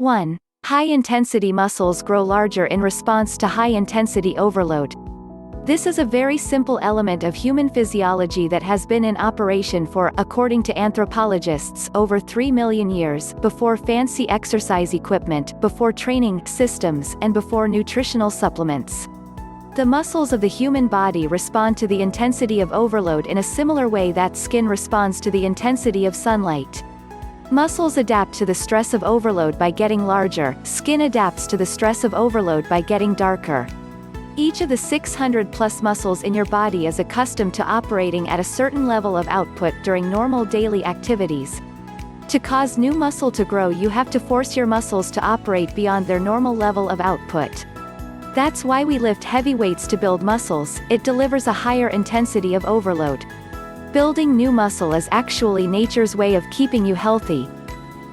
1. High-intensity muscles grow larger in response to high-intensity overload. This is a very simple element of human physiology that has been in operation for, according to anthropologists, over 3 million years, before fancy exercise equipment, before training systems, and before nutritional supplements. The muscles of the human body respond to the intensity of overload in a similar way that skin responds to the intensity of sunlight. Muscles adapt to the stress of overload by getting larger, skin adapts to the stress of overload by getting darker. Each of the 600+ muscles in your body is accustomed to operating at a certain level of output during normal daily activities. To cause new muscle to grow, you have to force your muscles to operate beyond their normal level of output. That's why we lift heavy weights to build muscles. It delivers a higher intensity of overload. Building new muscle is actually nature's way of keeping you healthy.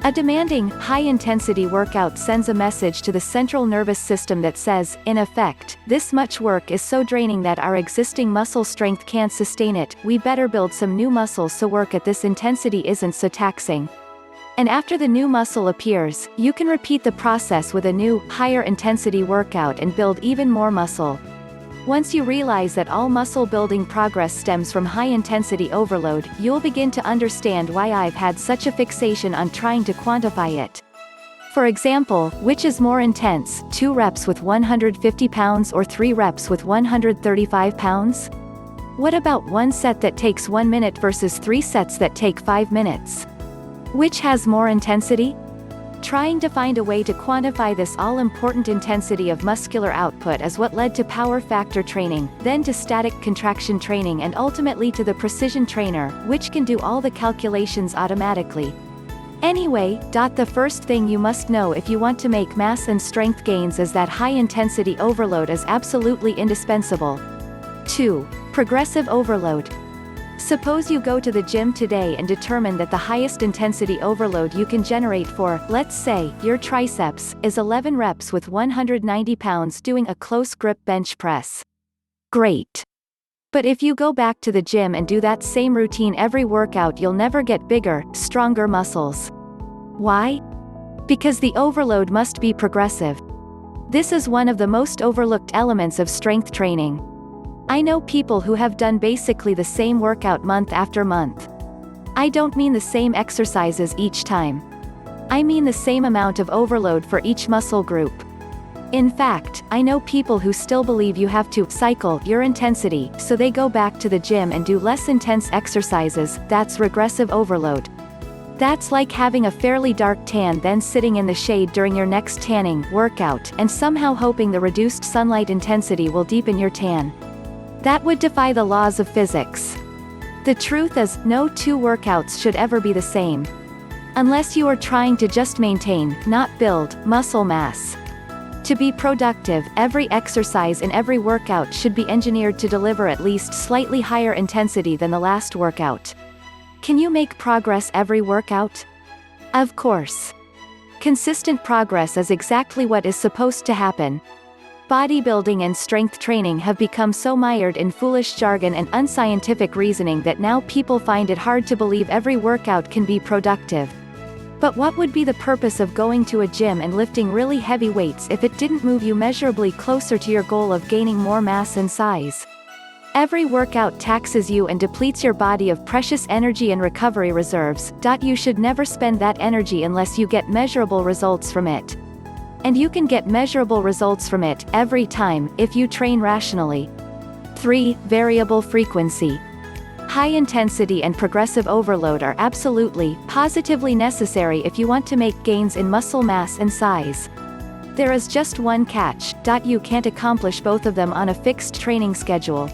A demanding, high-intensity workout sends a message to the central nervous system that says, in effect, this much work is so draining that our existing muscle strength can't sustain it, we better build some new muscles so work at this intensity isn't so taxing. And after the new muscle appears, you can repeat the process with a new, higher-intensity workout and build even more muscle. Once you realize that all muscle-building progress stems from high-intensity overload, you'll begin to understand why I've had such a fixation on trying to quantify it. For example, which is more intense, 2 reps with 150 pounds or 3 reps with 135 pounds? What about 1 set that takes 1 minute versus 3 sets that take 5 minutes? Which has more intensity? Trying to find a way to quantify this all-important intensity of muscular output is what led to power factor training, then to static contraction training and ultimately to the precision trainer, which can do all the calculations automatically. Anyway, the first thing you must know if you want to make mass and strength gains is that high-intensity overload is absolutely indispensable. 2. Progressive overload. Suppose you go to the gym today and determine that the highest intensity overload you can generate for, let's say, your triceps, is 11 reps with 190 pounds doing a close grip bench press. Great. But if you go back to the gym and do that same routine every workout, you'll never get bigger, stronger muscles. Why? Because the overload must be progressive. This is one of the most overlooked elements of strength training. I know people who have done basically the same workout month after month. I don't mean the same exercises each time. I mean the same amount of overload for each muscle group. In fact, I know people who still believe you have to cycle your intensity, so they go back to the gym and do less intense exercises. That's regressive overload. That's like having a fairly dark tan then sitting in the shade during your next tanning workout and somehow hoping the reduced sunlight intensity will deepen your tan. That would defy the laws of physics. The truth is, no 2 workouts should ever be the same. Unless you are trying to just maintain, not build, muscle mass. To be productive, every exercise in every workout should be engineered to deliver at least slightly higher intensity than the last workout. Can you make progress every workout? Of course. Consistent progress is exactly what is supposed to happen. Bodybuilding and strength training have become so mired in foolish jargon and unscientific reasoning that now people find it hard to believe every workout can be productive. But what would be the purpose of going to a gym and lifting really heavy weights if it didn't move you measurably closer to your goal of gaining more mass and size? Every workout taxes you and depletes your body of precious energy and recovery reserves. You should never spend that energy unless you get measurable results from it. And you can get measurable results from it, every time, if you train rationally. 3. Variable frequency. High intensity and progressive overload are absolutely, positively necessary if you want to make gains in muscle mass and size. There is just one catch. You can't accomplish both of them on a fixed training schedule.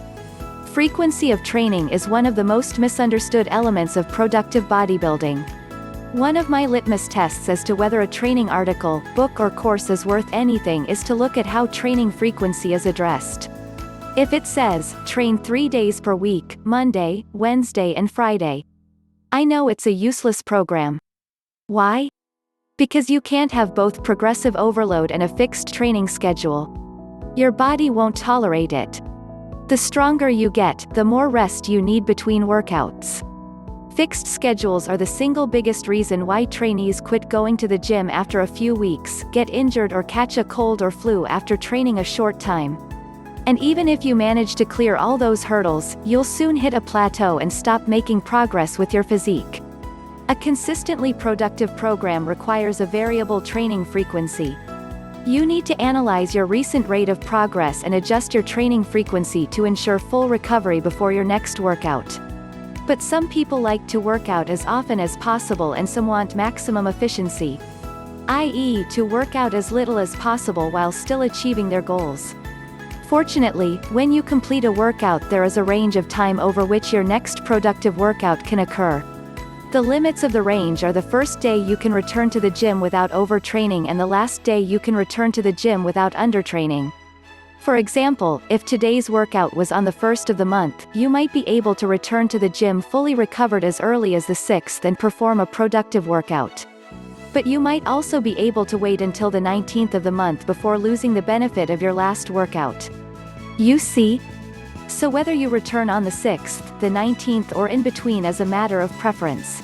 Frequency of training is one of the most misunderstood elements of productive bodybuilding. One of my litmus tests as to whether a training article, book or course is worth anything is to look at how training frequency is addressed. If it says, train 3 days per week, Monday, Wednesday and Friday, I know it's a useless program. Why? Because you can't have both progressive overload and a fixed training schedule. Your body won't tolerate it. The stronger you get, the more rest you need between workouts. Fixed schedules are the single biggest reason why trainees quit going to the gym after a few weeks, get injured or catch a cold or flu after training a short time. And even if you manage to clear all those hurdles, you'll soon hit a plateau and stop making progress with your physique. A consistently productive program requires a variable training frequency. You need to analyze your recent rate of progress and adjust your training frequency to ensure full recovery before your next workout. But some people like to work out as often as possible and some want maximum efficiency, i.e., to work out as little as possible while still achieving their goals. Fortunately, when you complete a workout, there is a range of time over which your next productive workout can occur. The limits of the range are the first day you can return to the gym without overtraining and the last day you can return to the gym without undertraining. For example, if today's workout was on the 1st of the month, you might be able to return to the gym fully recovered as early as the 6th and perform a productive workout. But you might also be able to wait until the 19th of the month before losing the benefit of your last workout. You see? So whether you return on the 6th, the 19th or in between is a matter of preference.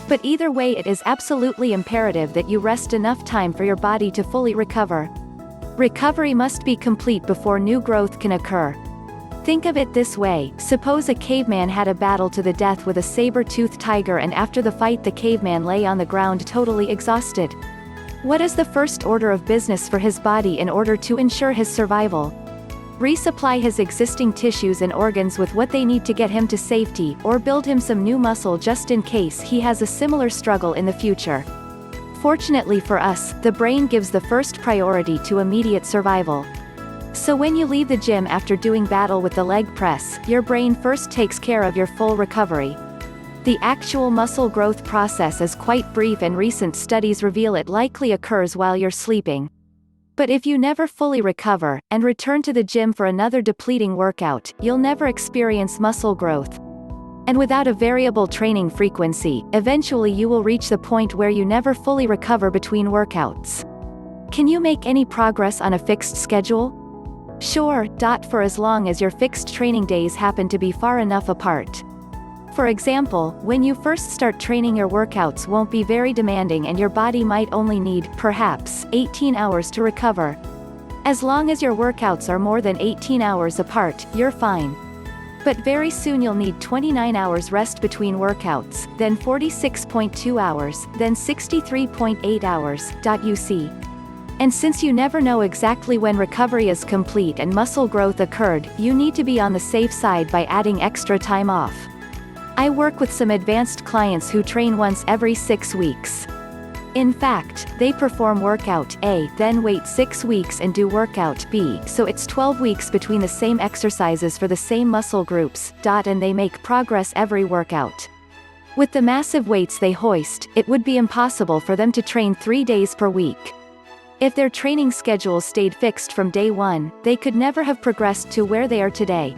But either way, it is absolutely imperative that you rest enough time for your body to fully recover. Recovery must be complete before new growth can occur. Think of it this way: suppose a caveman had a battle to the death with a saber-toothed tiger, and after the fight the caveman lay on the ground totally exhausted. What is the first order of business for his body in order to ensure his survival? Resupply his existing tissues and organs with what they need to get him to safety, or build him some new muscle just in case he has a similar struggle in the future. Fortunately for us, the brain gives the first priority to immediate survival. So when you leave the gym after doing battle with the leg press, your brain first takes care of your full recovery. The actual muscle growth process is quite brief and recent studies reveal it likely occurs while you're sleeping. But if you never fully recover, and return to the gym for another depleting workout, you'll never experience muscle growth. And without a variable training frequency, eventually you will reach the point where you never fully recover between workouts. Can you make any progress on a fixed schedule? Sure, for as long as your fixed training days happen to be far enough apart. For example, when you first start training, your workouts won't be very demanding and your body might only need, perhaps, 18 hours to recover. As long as your workouts are more than 18 hours apart, you're fine. But very soon you'll need 29 hours rest between workouts, then 46.2 hours, then 63.8 hours. You see. And since you never know exactly when recovery is complete and muscle growth occurred, you need to be on the safe side by adding extra time off. I work with some advanced clients who train once every 6 weeks. In fact, they perform workout A, then wait 6 weeks and do workout B, so it's 12 weeks between the same exercises for the same muscle groups, and they make progress every workout. With the massive weights they hoist, it would be impossible for them to train 3 days per week. If their training schedule stayed fixed from day one, they could never have progressed to where they are today.